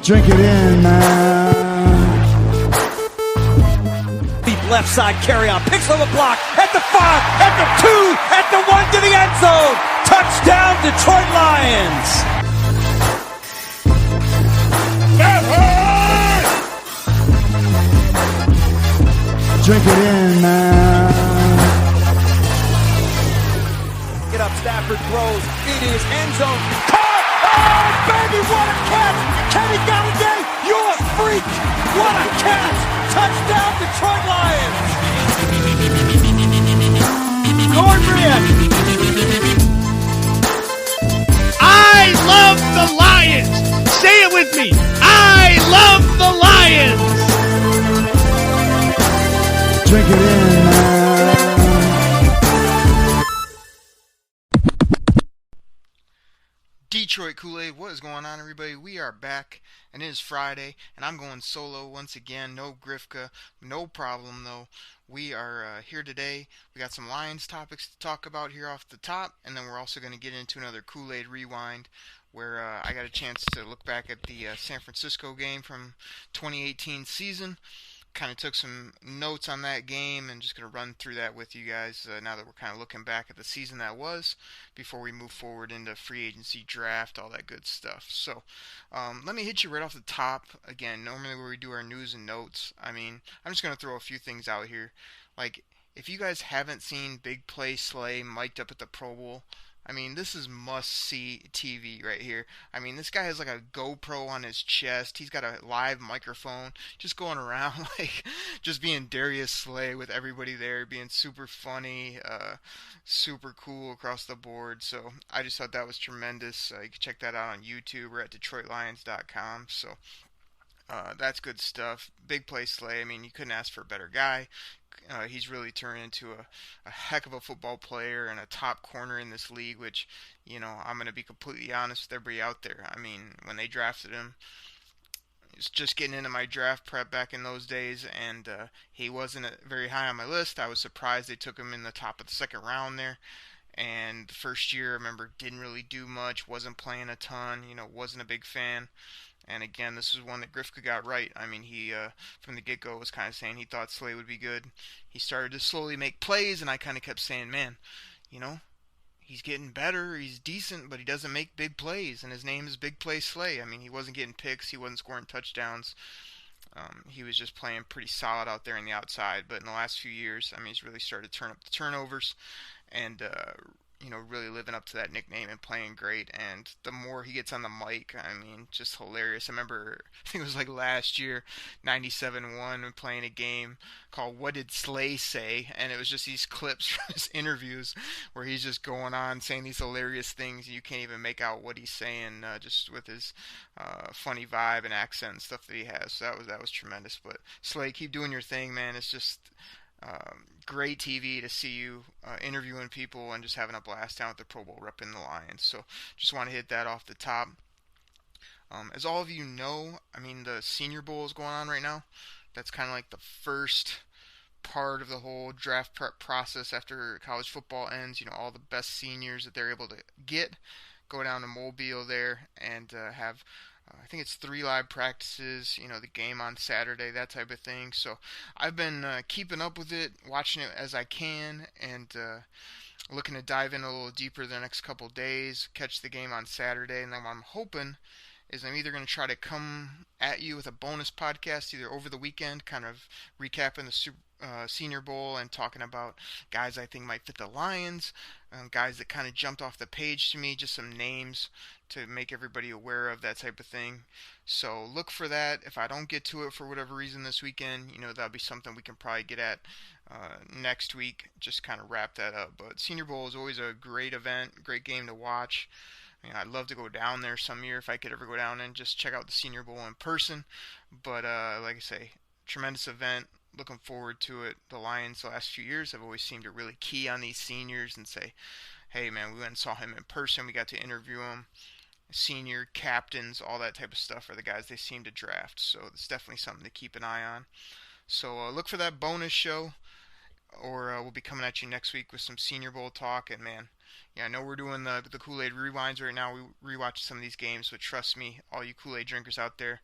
Drink it in, man. Deep left side carry on. Picks up a block at the 5, at the 2, at the 1 to the end zone. Touchdown, Detroit Lions. Drink it in, man. Get up, Stafford throws. It is end zone. Caught! Oh, baby, what a catch! Kenny Galladay, you're a freak! What a catch! Touchdown, Detroit Lions! Cornbread! I love the Lions! Say it with me! I love the Lions! Drink it in, man. Detroit Koolaid, what is going on, everybody? We are back, and it is Friday, and I'm going solo once again. No Grifka, no problem though. We are here today. We got some Lions topics to talk about here off the top, and then we're also going to get into another Koolaid Rewind, where I got a chance to look back at the San Francisco game from 2018 season. Kind of took some notes on that game and just going to run through that with you guys now that we're kind of looking back at the season that was before we move forward into free agency, draft, all that good stuff. So let me hit you right off the top. Again, normally where we do our news and notes, I'm just going to throw a few things out here. Like, if you guys haven't seen Big Play Slay mic'd up at the Pro Bowl, this is must-see TV right here. This guy has like a GoPro on his chest. He's got a live microphone, just going around like just being Darius Slay with everybody there, being super funny, super cool across the board. So I just thought that was tremendous. You can check that out on YouTube or at DetroitLions.com. So that's good stuff. Big Play Slay. You couldn't ask for a better guy. He's really turned into a heck of a football player and a top corner in this league, which, I'm going to be completely honest with everybody out there. When they drafted him, it's just getting into my draft prep back in those days, and he wasn't very high on my list. I was surprised they took him in the top of the second round there. And the first year, I remember, didn't really do much, wasn't playing a ton, wasn't a big fan. And again, this is one that Grifka got right. He, from the get-go, was kind of saying he thought Slay would be good. He started to slowly make plays, and I kind of kept saying, man, he's getting better, he's decent, but he doesn't make big plays, and his name is Big Play Slay. He wasn't getting picks, he wasn't scoring touchdowns. He was just playing pretty solid out there in the outside, but in the last few years, he's really started to turn up the turnovers, and really living up to that nickname and playing great. And the more he gets on the mic, just hilarious. I remember, I think it was like last year, 97-1, playing a game called What Did Slay Say? And it was just these clips from his interviews where he's just going on saying these hilarious things. You can't even make out what he's saying, just with his funny vibe and accent and stuff that he has. So that was tremendous. But Slay, keep doing your thing, man. It's just great TV to see you interviewing people and just having a blast down at the Pro Bowl repping the Lions. So just want to hit that off the top. As all of you know, the Senior Bowl is going on right now. That's kind of like the first part of the whole draft prep process after college football ends. All the best seniors that they're able to get go down to Mobile there and have I think it's 3 live practices, the game on Saturday, that type of thing. So I've been keeping up with it, watching it as I can, and looking to dive in a little deeper the next couple days, catch the game on Saturday. And then what I'm hoping is I'm either going to try to come at you with a bonus podcast either over the weekend, kind of recapping the Senior Bowl and talking about guys I think might fit the Lions, guys that kind of jumped off the page to me, just some names to make everybody aware of, that type of thing. So look for that. If I don't get to it for whatever reason this weekend, that'll be something we can probably get at next week, just kind of wrap that up. But Senior Bowl is always a great event, great game to watch. I'd love to go down there some year if I could ever go down and just check out the Senior Bowl in person. But like I say, tremendous event. Looking forward to it. The Lions the last few years have always seemed to really key on these seniors and say, hey man, we went and saw him in person. We got to interview him. Senior captains, all that type of stuff are the guys they seem to draft. So it's definitely something to keep an eye on. So look for that bonus show. or we'll be coming at you next week with some Senior Bowl talk. And man, yeah, I know we're doing the Kool-Aid Rewinds right now. We rewatch some of these games, but trust me, all you Kool-Aid drinkers out there,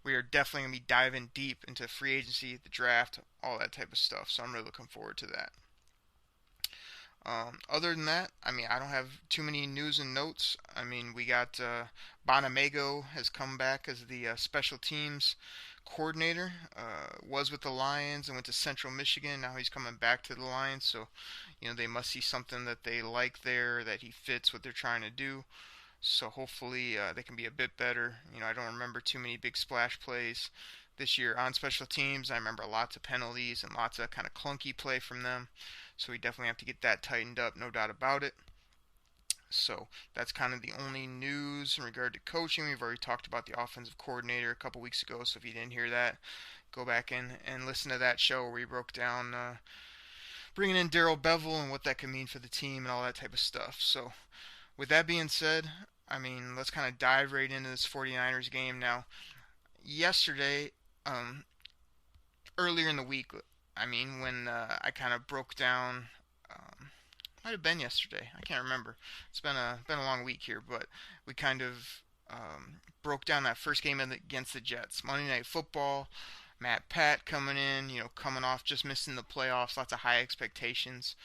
we are definitely going to be diving deep into free agency, the draft, all that type of stuff. So I'm really looking forward to that. Other than that, I mean, I don't have too many news and notes. I mean, we got Bonamego has come back as the special teams coordinator. Was with the Lions and went to Central Michigan. Now he's coming back to the Lions. So, they must see something that they like there, that he fits what they're trying to do. So hopefully they can be a bit better. I don't remember too many big splash plays this year on special teams. I remember lots of penalties and lots of kind of clunky play from them. So we definitely have to get that tightened up, no doubt about it. So that's kind of the only news in regard to coaching. We've already talked about the offensive coordinator a couple weeks ago, so if you didn't hear that, go back and listen to that show where we broke down bringing in Darrell Bevell and what that could mean for the team and all that type of stuff. So with that being said, I mean, let's kind of dive right into this 49ers game now. Yesterday, earlier in the week, I mean, when I kind of broke down, might have been yesterday. I can't remember. It's been a long week here, but we kind of broke down that first game against the Jets, Monday Night Football. Matt Pat coming in, coming off just missing the playoffs, lots of high expectations.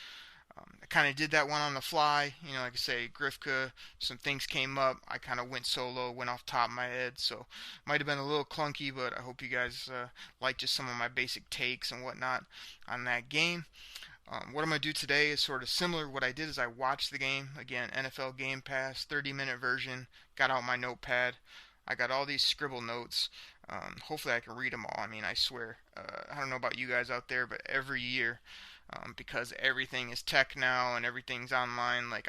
I kind of did that one on the fly. Like I say, Grifka, some things came up. I kind of went solo, went off top of my head. So might have been a little clunky, but I hope you guys like just some of my basic takes and whatnot on that game. What I'm going to do today is sort of similar. What I did is I watched the game. Again, NFL Game Pass, 30-minute version. Got out my notepad. I got all these scribble notes. Hopefully I can read them all. I mean, I swear. I don't know about you guys out there, but every year, because everything is tech now and everything's online, like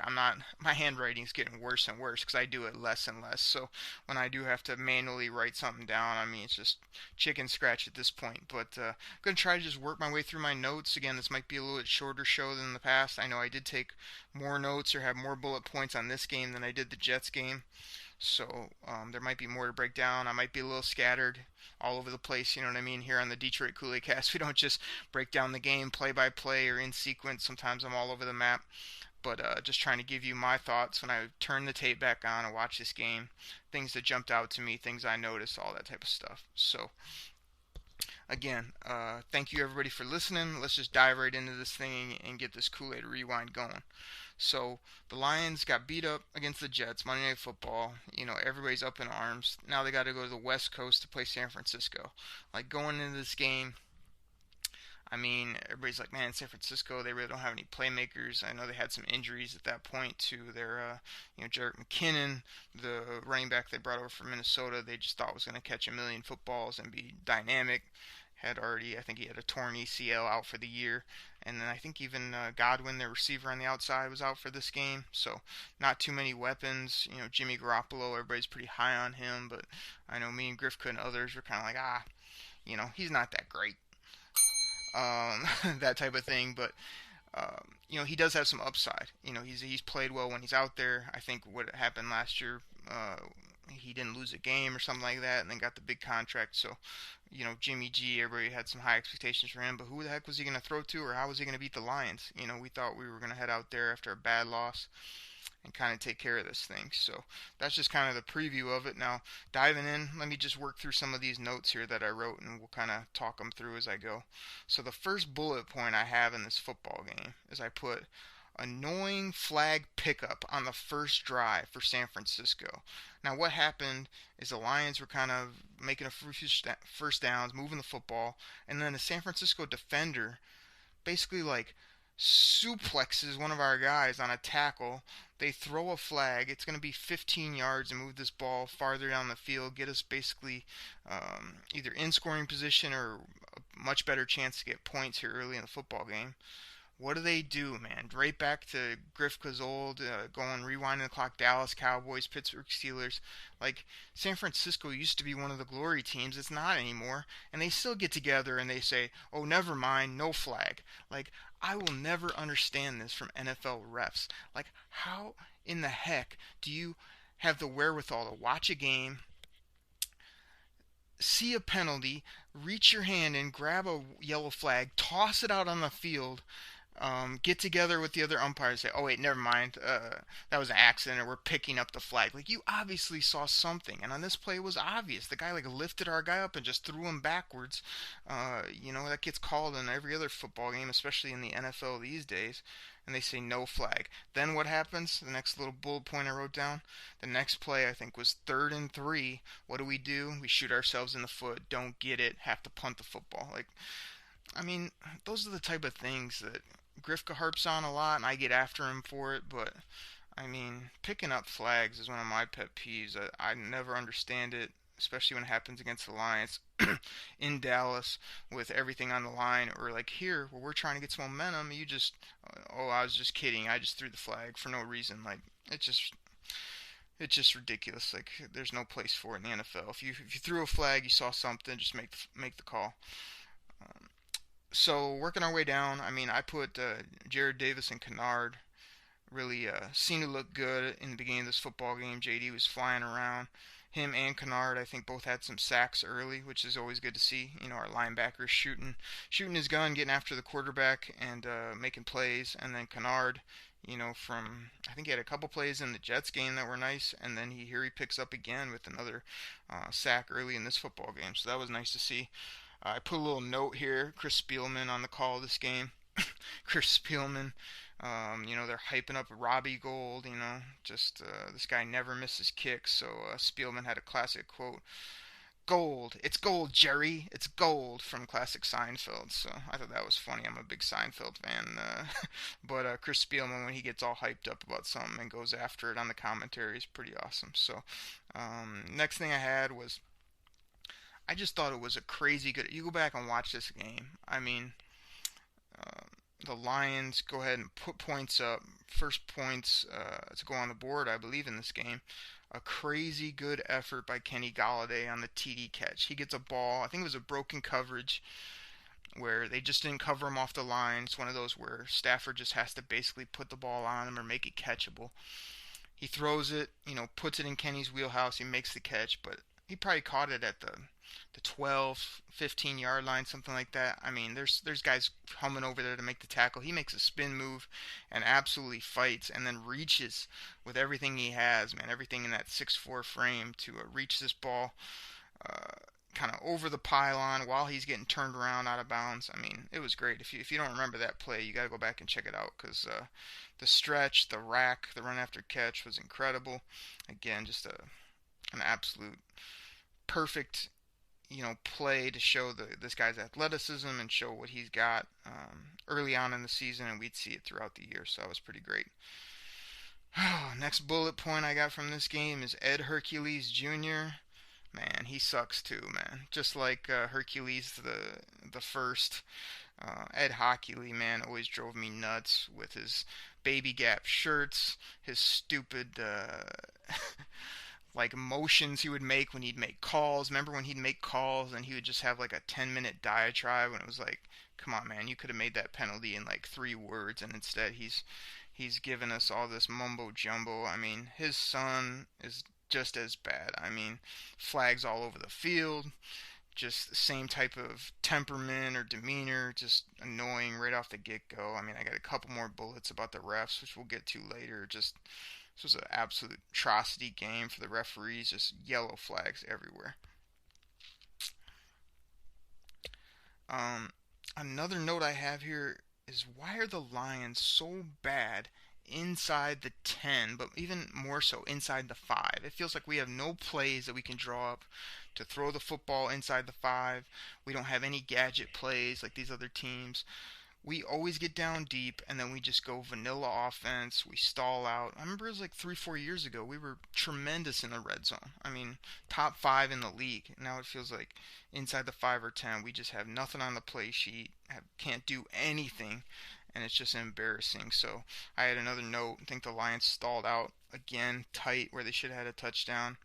my handwriting's getting worse and worse because I do it less and less. So when I do have to manually write something down, I mean, it's just chicken scratch at this point. But I'm going to try to just work my way through my notes. Again, this might be a little bit shorter show than the past. I know I did take more notes or have more bullet points on this game than I did the Jets game. So there might be more to break down. I might be a little scattered all over the place, you know what I mean? Here on the Detroit Koolaid Cast, we don't just break down the game play by play or in sequence. Sometimes I'm all over the map. But just trying to give you my thoughts when I turn the tape back on and watch this game. Things that jumped out to me, things I noticed, all that type of stuff. So, again, thank you everybody for listening. Let's just dive right into this thing and get this Kool-Aid Rewind going. So the Lions got beat up against the Jets, Monday Night Football. Everybody's up in arms. Now they got to go to the West Coast to play San Francisco. Like, going into this game, I mean, everybody's like, man, San Francisco, they really don't have any playmakers. I know they had some injuries at that point to their, Jerick McKinnon, the running back they brought over from Minnesota. They just thought was going to catch a million footballs and be dynamic. I think he had a torn ACL, out for the year. And then I think even Godwin, their receiver on the outside, was out for this game. So not too many weapons. Jimmy Garoppolo, everybody's pretty high on him. But I know me and Grifka and others were kind of like, he's not that great. That type of thing. But, he does have some upside. He's played well when he's out there. I think what happened last year, he didn't lose a game or something like that, and then got the big contract. So, Jimmy G, everybody had some high expectations for him, but who the heck was he going to throw to, or how was he going to beat the Lions? We thought we were going to head out there after a bad loss and kind of take care of this thing. So that's just kind of the preview of it. Now, diving in, let me just work through some of these notes here that I wrote, and we'll kind of talk them through as I go. So the first bullet point I have in this football game is I put annoying flag pickup on the first drive for San Francisco. Now, what happened is the Lions were kind of making a few first downs, moving the football, and then the San Francisco defender basically suplexes one of our guys on a tackle. They throw a flag. It's going to be 15 yards and move this ball farther down the field, get us basically either in scoring position or a much better chance to get points here early in the football game. What do, man? Right back to Grifka's old, going rewinding the clock, Dallas Cowboys, Pittsburgh Steelers. Like, San Francisco used to be one of the glory teams. It's not anymore. And they still get together and they say, oh, never mind, no flag. Like, I will never understand this from NFL refs. Like, how in the heck do you have the wherewithal to watch a game, see a penalty, reach your hand and grab a yellow flag, toss it out on the field, get together with the other umpires, say, "Oh wait, never mind, that was an accident, or we're picking up the flag." Like, you obviously saw something, and on this play it was obvious. The guy like lifted our guy up and just threw him backwards. That gets called in every other football game, especially in the NFL these days. And they say no flag. Then what happens? The next little bullet point I wrote down. The next play I think was 3rd and 3. What do? We shoot ourselves in the foot. Don't get it. Have to punt the football. Like, I mean, those are the type of things that Grifka harps on a lot, and I get after him for it. But I mean, picking up flags is one of my pet peeves. I never understand it, especially when it happens against the Lions in Dallas with everything on the line, or like here where we're trying to get some momentum. You just, oh, I was just kidding. I just threw the flag for no reason. Like, it's just ridiculous. Like, there's no place for it in the NFL. If you threw a flag, you saw something, just make the call. So working our way down, I mean, I put Jared Davis and Kennard really seemed to look good in the beginning of this football game. JD was flying around. Him and Kennard, I think, both had some sacks early, which is always good to see. Our linebackers shooting his gun, getting after the quarterback, and making plays. And then Kennard, I think he had a couple plays in the Jets game that were nice, and then he picks up again with another sack early in this football game. So that was nice to see. I put a little note here. Chris Spielman on the call this game. Chris Spielman, they're hyping up Robbie Gould. This guy never misses kicks. So Spielman had a classic quote: "Gold, it's gold, Jerry, it's gold," from classic Seinfeld. So I thought that was funny. I'm a big Seinfeld fan. But Chris Spielman, when he gets all hyped up about something and goes after it on the commentary, is pretty awesome. So next thing I had was, I just thought it was a crazy good. You go back and watch this game. I mean, the Lions go ahead and put points up. First points to go on the board, I believe, in this game. A crazy good effort by Kenny Golladay on the TD catch. He gets a ball. I think it was a broken coverage where they just didn't cover him off the line. It's one of those where Stafford just has to basically put the ball on him or make it catchable. He throws it, puts it in Kenny's wheelhouse. He makes the catch, but he probably caught it at the 12, 15-yard line, something like that. I mean, there's guys coming over there to make the tackle. He makes a spin move and absolutely fights, and then reaches with everything he has, man, everything in that 6'4" frame to reach this ball kind of over the pylon while he's getting turned around out of bounds. I mean, it was great. If you don't remember that play, you got to go back and check it out, because the stretch, the rack, the run after catch was incredible. Again, just an absolute perfect play to show this guy's athleticism and show what he's got early on in the season, and we'd see it throughout the year. So that was pretty great. Next bullet point I got from this game is Ed Hercules Jr. Man, he sucks too, man. Just like Hercules the first. Ed Hockley, man, always drove me nuts with his baby gap shirts, his stupid like motions he would make when he'd make calls. Remember when he'd make calls and he would just have like a 10-minute diatribe when it was like, come on, man, you could have made that penalty in like 3 words, and instead he's given us all this mumbo jumbo. I mean, his son is just as bad. I mean, flags all over the field, just the same type of temperament or demeanor, just annoying right off the get-go. I mean, I got a couple more bullets about the refs, which we'll get to later. This was an absolute atrocity game for the referees, just yellow flags everywhere. Another note I have here is, why are the Lions so bad inside the 10, but even more so inside the 5? It feels like we have no plays that we can draw up to throw the football inside the 5. We don't have any gadget plays like these other teams. We always get down deep, and then we just go vanilla offense. We stall out. I remember it was like 3-4 years ago. We were tremendous in the red zone. I mean, top 5 in the league. Now it feels like inside the 5 or 10, we just have nothing on the play sheet. Can't do anything, and it's just embarrassing. So I had another note. I think the Lions stalled out again, tight, where they should have had a touchdown.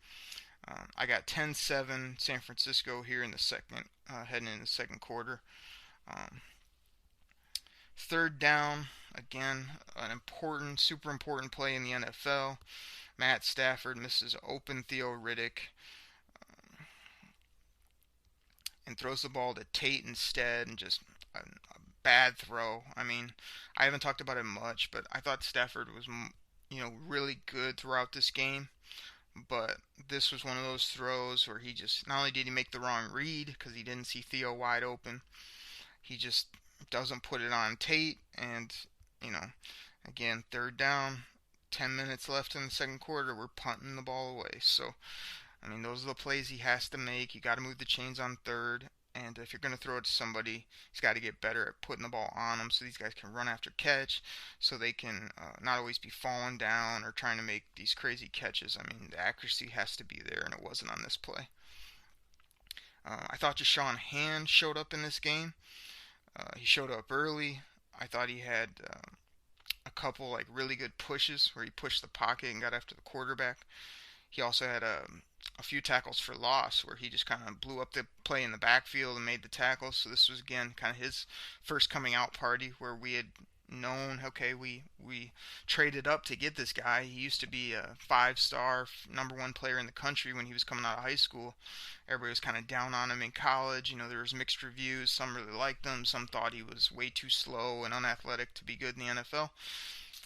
I got 10-7 San Francisco here in the second, heading into the second quarter. Third down, again, an important, super important play in the NFL. Matt Stafford misses open Theo Riddick. and throws the ball to Tate instead, and just a bad throw. I mean, I haven't talked about it much, but I thought Stafford was, really good throughout this game. But this was one of those throws where he just, not only did he make the wrong read because he didn't see Theo wide open, he just doesn't put it on Tate. And, you know, again, third down, 10 minutes left in the second quarter, we're punting the ball away. So, I mean, those are the plays he has to make. You got to move the chains on third. And if you're going to throw it to somebody, he's got to get better at putting the ball on them so these guys can run after catch, so they can not always be falling down or trying to make these crazy catches. I mean, the accuracy has to be there, and it wasn't on this play. I thought Deshaun Hand showed up in this game. He showed up early. I thought he had a couple like really good pushes where he pushed the pocket and got after the quarterback. He also had a few tackles for loss where he just kind of blew up the play in the backfield and made the tackle. So this was, again, kind of his first coming out party where we had known, okay, we traded up to get this guy. He used to be a 5-star, number one player in the country when he was coming out of high school. Everybody was kind of down on him in college. You know, there was mixed reviews. Some really liked him. Some thought he was way too slow and unathletic to be good in the NFL.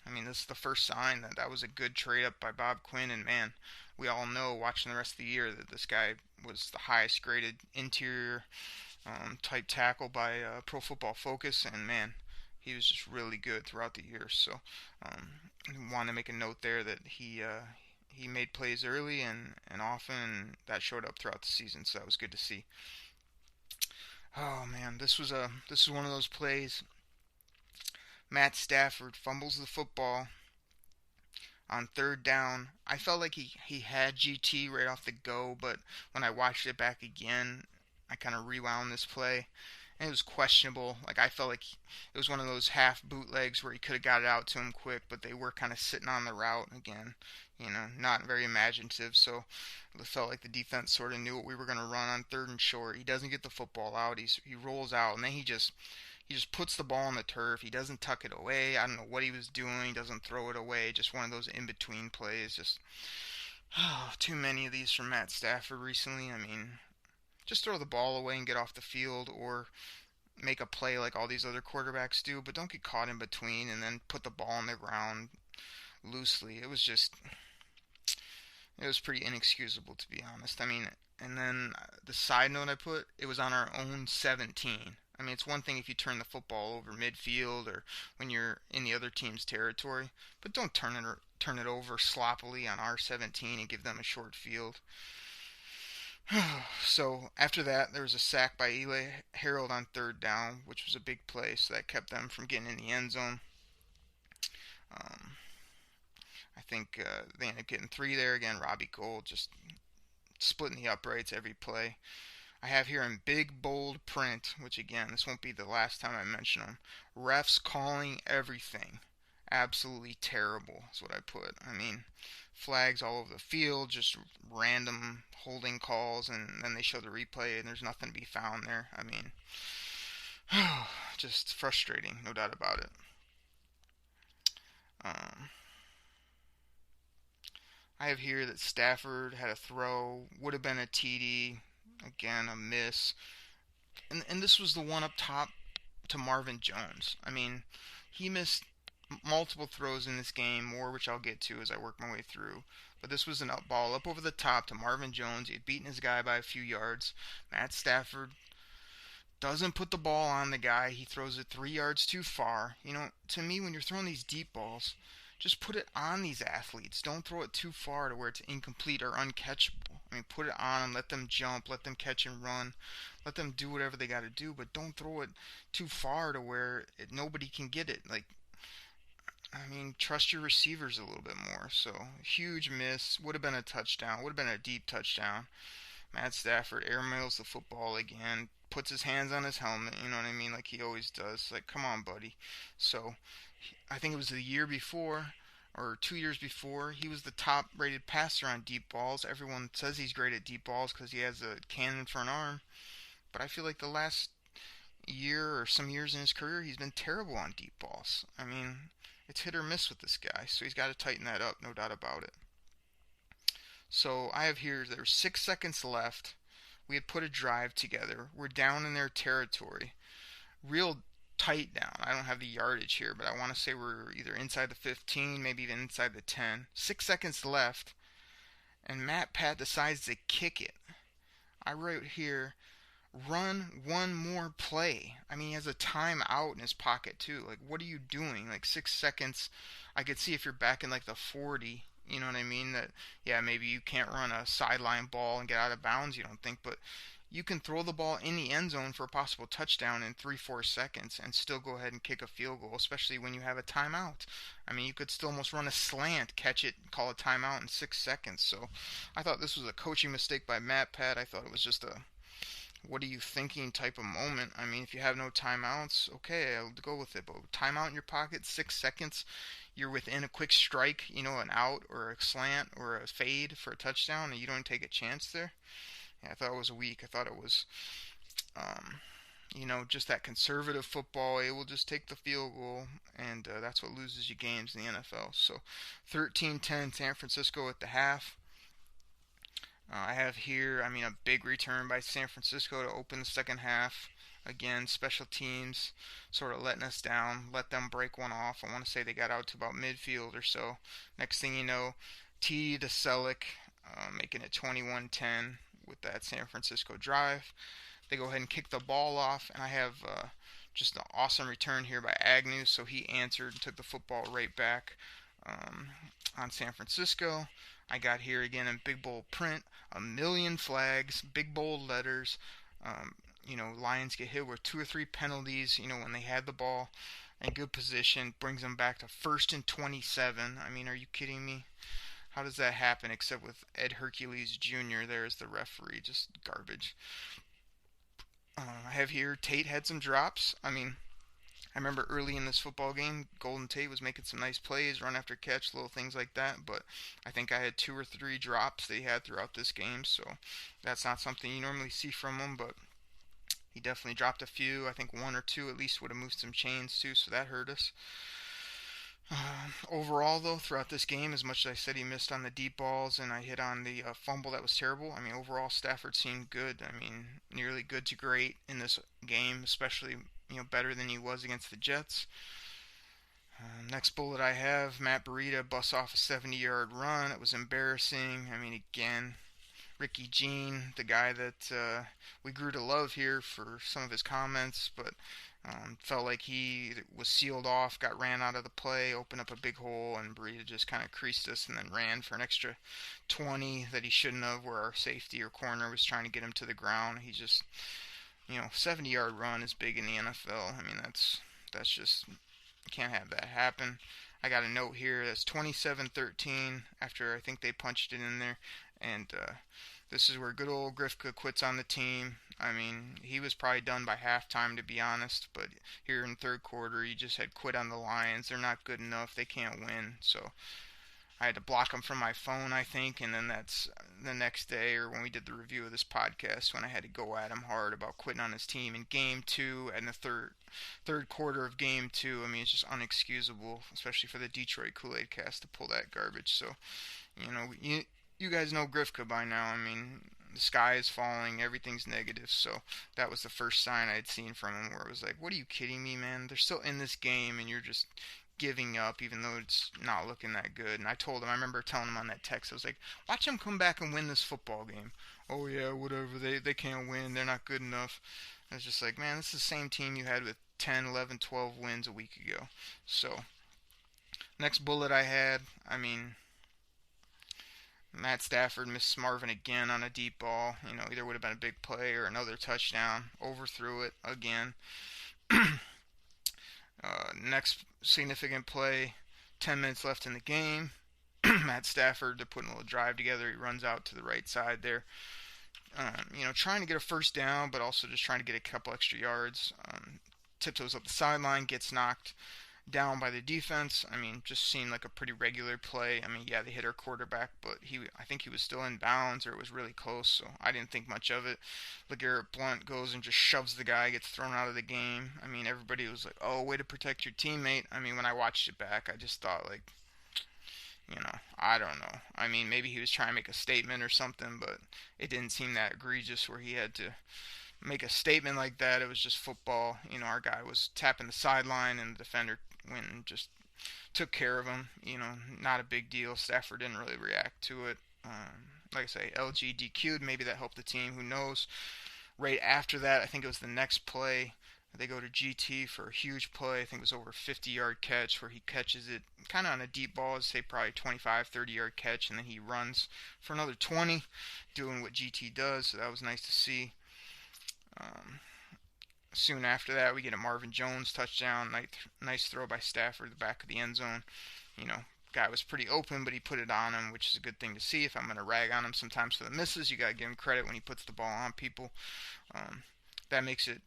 I mean, this is the first sign that that was a good trade up by Bob Quinn, and man, we all know watching the rest of the year that this guy was the highest graded interior type tackle by Pro Football Focus, and man, he was just really good throughout the year. So I want to make a note there that he made plays early and often, and that showed up throughout the season, so that was good to see. Oh man, this was one of those plays. Matt Stafford fumbles the football on third down. I felt like he had GT right off the go, but when I watched it back again, I kind of rewound this play, and it was questionable. Like, I felt like it was one of those half bootlegs where he could have got it out to him quick, but they were kind of sitting on the route again. You know, not very imaginative, so it felt like the defense sort of knew what we were going to run on third and short. He doesn't get the football out. He rolls out, and then he just puts the ball on the turf. He doesn't tuck it away. I don't know what he was doing. He doesn't throw it away. Just one of those in-between plays. Just too many of these from Matt Stafford recently. I mean, just throw the ball away and get off the field, or make a play like all these other quarterbacks do, but don't get caught in between and then put the ball on the ground loosely. It was pretty inexcusable, to be honest. I mean, and then the side note I put, it was on our own 17. I mean, it's one thing if you turn the football over midfield or when you're in the other team's territory, but don't turn it over sloppily on our 17 and give them a short field. So after that, there was a sack by Eli Harold on third down, which was a big play, so that kept them from getting in the end zone. I think they ended up getting 3 there. Again, Robbie Gould just splitting the uprights every play. I have here in big, bold print, which again, this won't be the last time I mention them, refs calling everything. Absolutely terrible is what I put. I mean, flags all over the field, just random holding calls, and then they show the replay and there's nothing to be found there. I mean, just frustrating, no doubt about it. I have here that Stafford had a throw, would have been a TD, again, a miss. And this was the one up top to Marvin Jones. I mean, he missed multiple throws in this game, more which I'll get to as I work my way through. But this was an up ball up over the top to Marvin Jones. He had beaten his guy by a few yards. Matt Stafford doesn't put the ball on the guy. He throws it 3 yards too far. You know, to me, when you're throwing these deep balls, just put it on these athletes. Don't throw it too far to where it's incomplete or uncatchable. I mean, put it on them, let them jump, let them catch and run, let them do whatever they got to do, but don't throw it too far to where nobody can get it. Like, I mean, trust your receivers a little bit more. So, huge miss. Would have been a touchdown. Would have been a deep touchdown. Matt Stafford airmails the football again, puts his hands on his helmet, you know what I mean, like he always does. Like, come on, buddy. So, I think it was the year before, or 2 years before, he was the top-rated passer on deep balls. Everyone says he's great at deep balls because he has a cannon for an arm. But I feel like the last year or some years in his career, he's been terrible on deep balls. I mean, it's hit or miss with this guy, so he's got to tighten that up, no doubt about it. So I have here, there's 6 seconds left, We had put a drive together. We're down in their territory, real tight down. I don't have the yardage here, but I want to say we're either inside the 15, maybe even inside the 10. 6 seconds left, and Matt Pat decides to kick it. I wrote here, run one more play. I mean, he has a timeout in his pocket too. Like, what are you doing? Like 6 seconds. I could see if you're back in like the 40. You know what I mean? That, yeah, maybe you can't run a sideline ball and get out of bounds. You don't think, but you can throw the ball in the end zone for a possible touchdown in 3-4 seconds and still go ahead and kick a field goal, especially when you have a timeout. I mean, you could still almost run a slant, catch it, call a timeout in 6 seconds. So I thought this was a coaching mistake by Matt Pat. I thought it was just a what are you thinking type of moment. I mean, if you have no timeouts, okay, I'll go with it. But timeout in your pocket, 6 seconds, you're within a quick strike, an out or a slant or a fade for a touchdown, and you don't take a chance there. Yeah, I thought it was weak. I thought it was, just that conservative football. It will just take the field goal, and that's what loses you games in the NFL. So 13-10 San Francisco at the half. I have here, a big return by San Francisco to open the second half. Again, special teams sort of letting us down, let them break one off. I want to say they got out to about midfield or so. Next thing you know, TD to Selleck, making it 21-10 with that San Francisco drive. They go ahead and kick the ball off, and I have just an awesome return here by Agnew, so he answered and took the football right back on San Francisco. I got here again in big bold print, 1,000,000 flags, big bold letters. Lions get hit with 2 or 3 penalties, when they had the ball in good position, brings them back to 1st and 27. I mean, are you kidding me? How does that happen except with Ed Hercules Jr. there as the referee? Just garbage. I have here Tate had some drops. I remember early in this football game, Golden Tate was making some nice plays, run after catch, little things like that, but I think I had 2 or 3 drops that he had throughout this game, so that's not something you normally see from him, but he definitely dropped a few. I think 1 or 2 at least would have moved some chains too, so that hurt us. Overall, though, throughout this game, as much as I said he missed on the deep balls and I hit on the fumble that was terrible, overall Stafford seemed good. Nearly good to great in this game, especially better than he was against the Jets. Next bullet I have, Matt Breida busts off a 70-yard run. It was embarrassing. Again, Ricky Jean, the guy that we grew to love here for some of his comments, but felt like he was sealed off, got ran out of the play, opened up a big hole, and Breida just kind of creased us and then ran for an extra 20 that he shouldn't have, where our safety or corner was trying to get him to the ground. He just, 70-yard run is big in the NFL. That's just, you can't have that happen. I got a note here that's 27-13 after I think they punched it in there, and this is where good old Grifka quits on the team. He was probably done by halftime, to be honest, but here in the third quarter, he just had quit on the Lions. They're not good enough. They can't win. So I had to block him from my phone, I think, and then that's the next day, or when we did the review of this podcast, when I had to go at him hard about quitting on his team in Game 2 and the third quarter of Game 2. It's just unexcusable, especially for the Detroit Koolaid Cast to pull that garbage. So, you guys know Grifka by now. The sky is falling, everything's negative, so that was the first sign I had seen from him where it was like, what are you kidding me, man? They're still in this game, and you're just giving up, even though it's not looking that good. And I told him, I remember telling him on that text, I was like, watch them come back and win this football game. Oh yeah, whatever, they can't win, they're not good enough. I was just like, man, this is the same team you had with 10, 11, 12 wins a week ago. So, next bullet I had, Matt Stafford missed Marvin again on a deep ball. Either would have been a big play or another touchdown. Overthrew it again. Next significant play, 10 minutes left in the game. Matt Stafford, they're putting a little drive together. He runs out to the right side there. Trying to get a first down, but also just trying to get a couple extra yards. Tiptoes up the sideline, gets knocked down by the defense. Just seemed like a pretty regular play. Yeah, they hit our quarterback, but I think he was still in bounds, or it was really close, so I didn't think much of it. LeGarrette Blount goes and just shoves the guy, gets thrown out of the game. Everybody was like, oh, way to protect your teammate. When I watched it back, I just thought, like, I don't know. I mean, maybe he was trying to make a statement or something, but it didn't seem that egregious where he had to make a statement like that. It was just football. Our guy was tapping the sideline, and the defender went and just took care of him. Not a big deal. Stafford didn't really react to it. Like I say, LG DQ'd. Maybe that helped the team. Who knows? Right after that, I think it was the next play. They go to GT for a huge play. I think it was over a 50-yard catch where he catches it kind of on a deep ball. I'd say probably 25, 30-yard catch, and then he runs for another 20, doing what GT does. So that was nice to see. Soon after that, we get a Marvin Jones touchdown. Nice throw by Stafford, the back of the end zone. Guy was pretty open, but he put it on him, which is a good thing to see. If I'm going to rag on him sometimes for the misses, you got to give him credit when he puts the ball on people. That makes it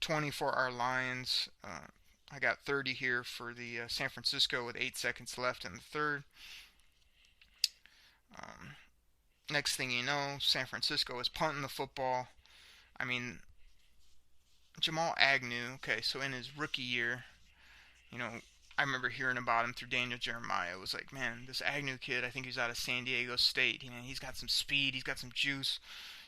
20 for our Lions. I got 30 here for the San Francisco with 8 seconds left in the third. Next thing you know, San Francisco is punting the football. I mean, Jamal Agnew, okay, so in his rookie year, I remember hearing about him through Daniel Jeremiah. It was like, man, this Agnew kid, I think he's out of San Diego State. He's got some speed, he's got some juice.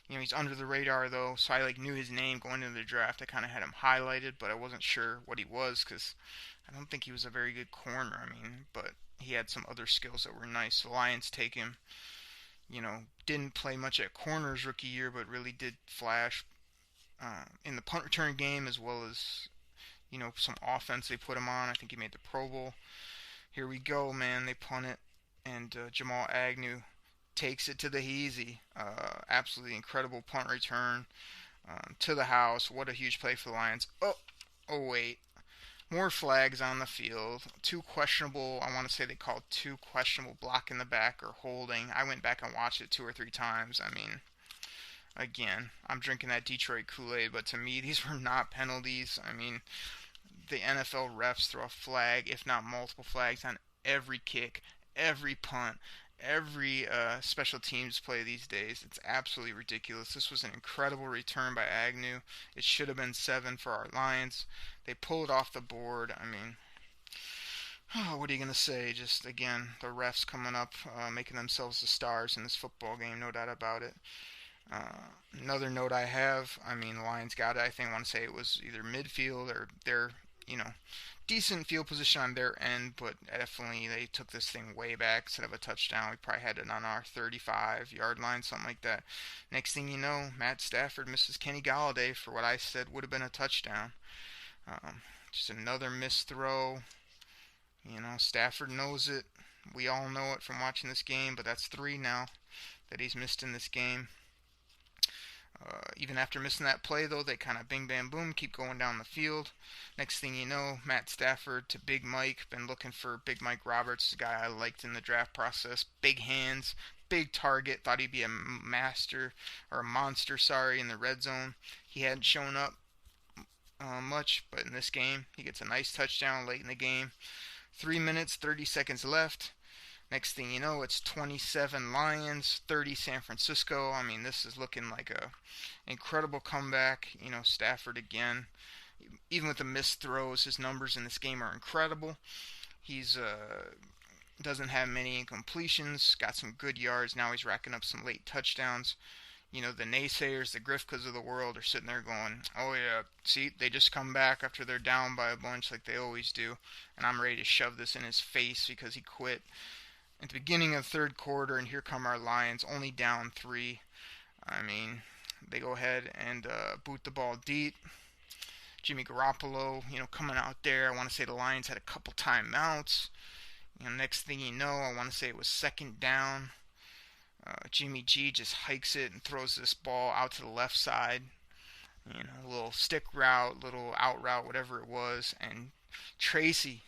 He's under the radar, though, so I knew his name going into the draft. I kind of had him highlighted, but I wasn't sure what he was because I don't think he was a very good corner. But he had some other skills that were nice. The Lions take him. Didn't play much at corner his rookie year, but really did flash in the punt return game as well as, some offense they put him on. I think he made the Pro Bowl. Here we go, man. They punt it, and Jamal Agnew takes it to the heezy. Absolutely incredible punt return to the house. What a huge play for the Lions. Oh wait. More flags on the field. Two questionable, I want to say they called two questionable block in the back or holding. I went back and watched it 2 or 3 times. Again, I'm drinking that Detroit Koolaid, but to me, these were not penalties. The NFL refs throw a flag, if not multiple flags, on every kick, every punt, every special teams play these days. It's absolutely ridiculous. This was an incredible return by Agnew. It should have been 7 for our Lions. They pull it off the board. What are you going to say? Just, again, the refs coming up, making themselves the stars in this football game, no doubt about it. Another note I have, the Lions got it. I want to say it was either midfield or their, decent field position on their end, but definitely they took this thing way back instead of a touchdown. We probably had it on our 35-yard line, something like that. Next thing you know, Matt Stafford misses Kenny Golladay for what I said would have been a touchdown. Just another missed throw. Stafford knows it. We all know it from watching this game, but that's 3 now that he's missed in this game. Even after missing that play, though, they kind of bing, bam, boom, keep going down the field. Next thing you know, Matt Stafford to Big Mike. Been looking for Big Mike Roberts, a guy I liked in the draft process. Big hands, big target. Thought he'd be a monster in the red zone. He hadn't shown up much, but in this game, he gets a nice touchdown late in the game. 3 minutes, 30 seconds left. Next thing you know, it's 27 Lions, 30 San Francisco. This is looking like a incredible comeback. Stafford again. Even with the missed throws, his numbers in this game are incredible. He's doesn't have many incompletions, got some good yards. Now he's racking up some late touchdowns. The naysayers, the Grifkas of the world are sitting there going, oh yeah, see, they just come back after they're down by a bunch like they always do. And I'm ready to shove this in his face because he quit at the beginning of the third quarter, and here come our Lions, only down 3. They go ahead and boot the ball deep. Jimmy Garoppolo, coming out there. I want to say the Lions had a couple timeouts. Next thing you know, I want to say it was 2nd down. Jimmy G just hikes it and throws this ball out to the left side. A little stick route, little out route, whatever it was. And Tracy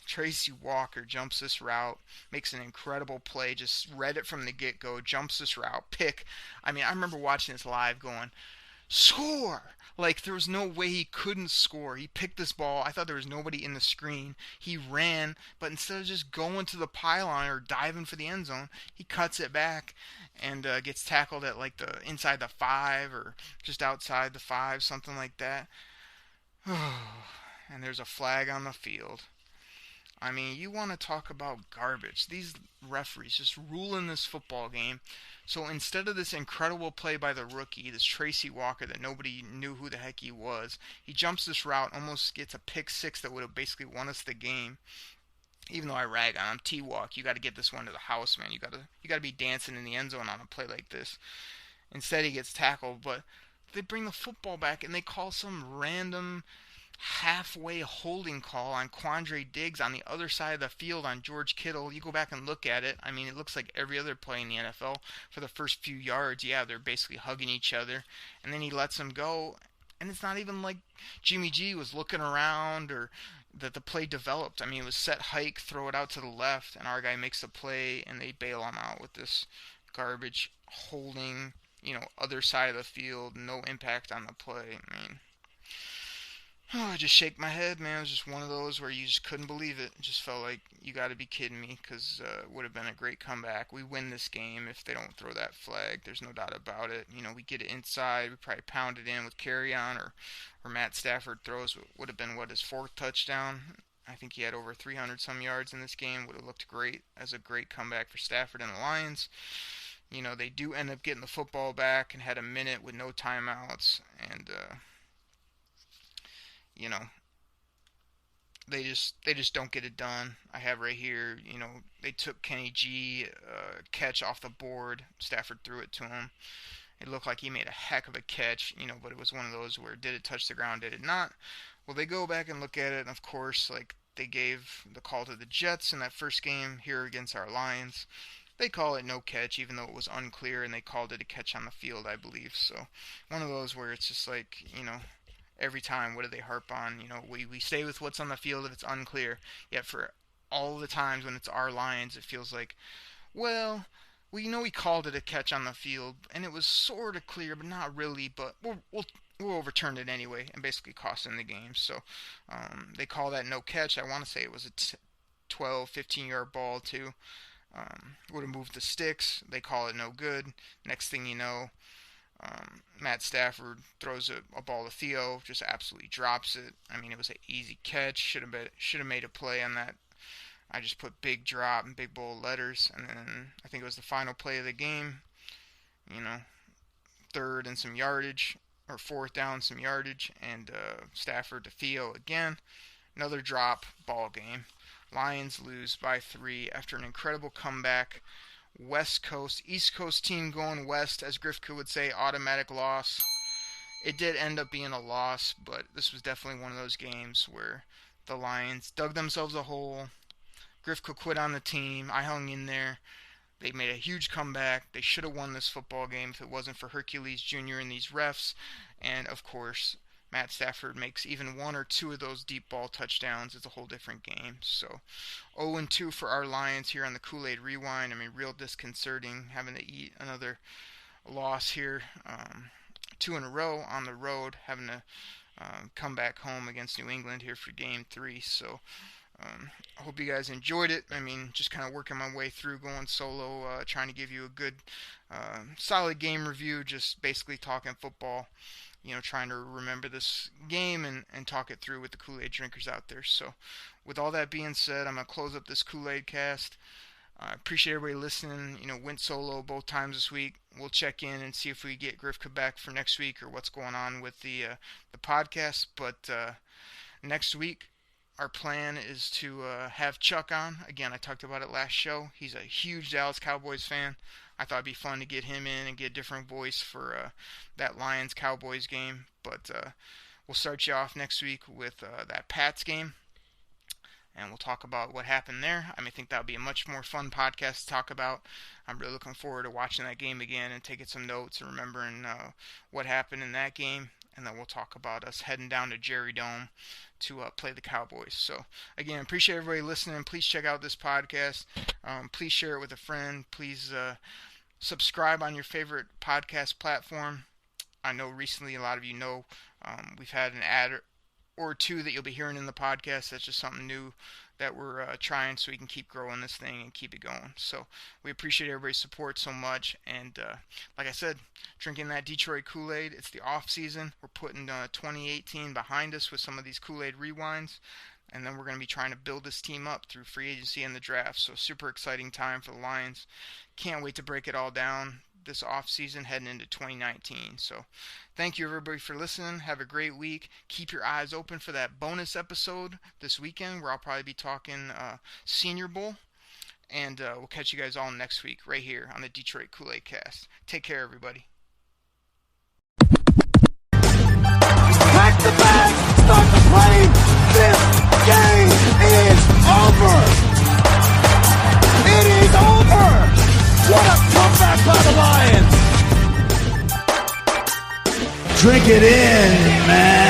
Walker jumps this route, makes an incredible play, just read it from the get-go, jumps this route, pick. I remember watching this live going, score! Like, there was no way he couldn't score. He picked this ball. I thought there was nobody in the screen. He ran, but instead of just going to the pylon or diving for the end zone, he cuts it back and gets tackled at, like, the inside the 5 or just outside the 5, something like that. And there's a flag on the field. I mean, you want to talk about garbage. These referees just ruling this football game. So instead of this incredible play by the rookie, this Tracy Walker that nobody knew who the heck he was, he jumps this route, almost gets a pick six that would have basically won us the game. Even though I rag on him, T-Walk, you got to get this one to the house, man. You got to be dancing in the end zone on a play like this. Instead, he gets tackled, but they bring the football back and they call some random halfway holding call on Quandre Diggs on the other side of the field on George Kittle. You go back and look at it. I mean, it looks like every other play in the NFL. For the first few yards, yeah, they're basically hugging each other. And then he lets them go. And it's not even like Jimmy G was looking around or that the play developed. I mean, it was set hike, throw it out to the left, and our guy makes the play, and they bail him out with this garbage holding, other side of the field, no impact on the play. I mean, I just shake my head, man. It was just one of those where you just couldn't believe it. It just felt like, you got to be kidding me, because it would have been a great comeback. We win this game if they don't throw that flag. There's no doubt about it. We get it inside. We probably pound it in with carry-on, or Matt Stafford throws what would have been, his fourth touchdown. I think he had over 300-some yards in this game. Would have looked great as a great comeback for Stafford and the Lions. They do end up getting the football back and had a minute with no timeouts, and they just don't get it done. I have right here, they took Kenny G catch off the board. Stafford threw it to him. It looked like he made a heck of a catch, but it was one of those where did it touch the ground, did it not? Well, they go back and look at it, and of course, like they gave the call to the Jets in that first game here against our Lions. They call it no catch, even though it was unclear, and they called it a catch on the field, I believe. So one of those where it's just like, every time, what do they harp on? We stay with what's on the field if it's unclear. Yet for all the times when it's our Lions, it feels like, well, we called it a catch on the field, and it was sort of clear, but not really. But we'll overturn it anyway, and basically cost them the game. So they call that no catch. I want to say it was a 12, 15-yard ball too. Would have moved the sticks. They call it no good. Next thing you know, Matt Stafford throws a ball to Theo, just absolutely drops it. I mean, it was an easy catch. Should have made a play on that. I just put big drop in big bold letters, and then I think it was the final play of the game. Third and some yardage, or fourth down, some yardage, and Stafford to Theo again. Another drop, ball game. Lions lose by 3 after an incredible comeback. West Coast, East Coast team going west, as Grifka would say, automatic loss. It did end up being a loss, but this was definitely one of those games where the Lions dug themselves a hole. Grifka quit on the team. I hung in there. They made a huge comeback. They should have won this football game if it wasn't for Hercules Jr. and these refs. And, of course, Matt Stafford makes even 1 or 2 of those deep ball touchdowns. It's a whole different game. So 0-2 for our Lions here on the Koolaid Rewind. I mean, real disconcerting having to eat another loss here. 2 in a row on the road, having to come back home against New England here for Game 3. So I hope you guys enjoyed it. I mean, just kind of working my way through, going solo, trying to give you a good, solid game review, just basically talking football. Trying to remember this game and talk it through with the Kool-Aid drinkers out there. So, with all that being said, I'm going to close up this Kool-Aid cast. I appreciate everybody listening. Went solo both times this week. We'll check in and see if we get Grifka back for next week or what's going on with the podcast. But next week, our plan is to have Chuck on. Again, I talked about it last show. He's a huge Dallas Cowboys fan. I thought it'd be fun to get him in and get a different voice for that Lions-Cowboys game. But we'll start you off next week with that Pats game. And we'll talk about what happened there. I think that'll be a much more fun podcast to talk about. I'm really looking forward to watching that game again and taking some notes and remembering what happened in that game. And then we'll talk about us heading down to Jerry Dome to play the Cowboys. So, again, appreciate everybody listening. Please check out this podcast. Please share it with a friend. Please subscribe on your favorite podcast platform. I know recently a lot of you know we've had an ad or 2 that you'll be hearing in the podcast. That's just something new that we're trying so we can keep growing this thing and keep it going. So we appreciate everybody's support so much. And like I said, drinking that Detroit Kool-Aid. It's the off season. We're putting 2018 behind us with some of these Kool-Aid Rewinds. And then we're going to be trying to build this team up through free agency and the draft. So super exciting time for the Lions. Can't wait to break it all down this offseason heading into 2019. So thank you everybody for listening. Have a great week. Keep your eyes open for that bonus episode this weekend where I'll probably be talking Senior Bowl. And we'll catch you guys all next week right here on the Detroit Koolaid Cast. Take care, everybody. Pack the bags, start the plane. This game is over. It is over. What a comeback by the Lions. Drink it in, man.